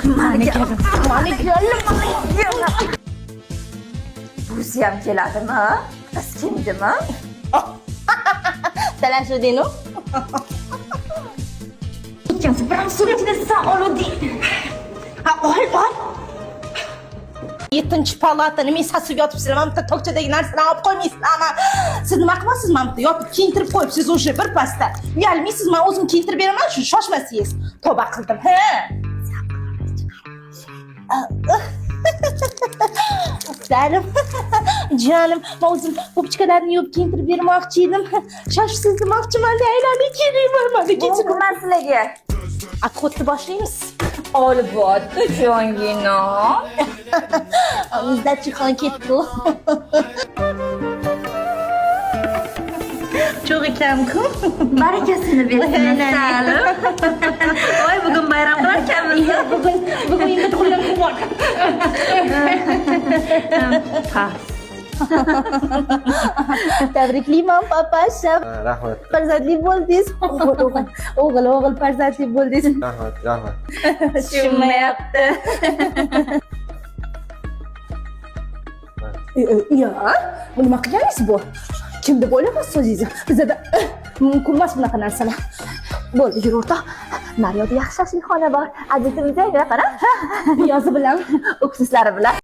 Mani kelim. Buzi ham keladimi? Qiz kimdimi? Talashuvding-ku. Ikkinchi biram suv ichida sen oluvding. Ha, ol. 7-palatani men sasib yotibsizlar. Mana bitta tokchadagi narsalarni olib qo'ymaysizlarmi? Siz nima qilasiz? Mana bitta yopib kiyintirib qo'yibsiz o'sha bir pasda. Uyalmaysiz, men o'zim kiyintirib beraman, shu shoshmasangiz. Tavba qildim. Ha. Canım, men o'zim po'pchkalarni yuvib kiyintirib bermoqchi edim. Shoshsiz demoqchiman, aylanib kelayman. Mana Bu kechiring. nima sizlarga? Akotni boshlaymiz. Olib bordi jo'ngino. Bizda chiqon ketdi. Çok ekanku. Barakasini bersin Salim. Voy, bugun bayram qilarkanmiz. Bugun endi tug'ilgan kun bor. Tabriklayman papashim. Rahmat. Farzandli bo'ldingiz. O'g'il farzandli bo'ldingiz. Rahmat. Tushunmayapti. Ya, bu nima qilganingiz bu? Kim deb o'ylayapsiz o'zingizni? Bizda mumkin emas bunaqa narsalar. Bo'ldi, yur o'rtoq. Naryoqda yaxshi xona bor. Azitimizga qara. Yozi bilan, O'ksislari bilan.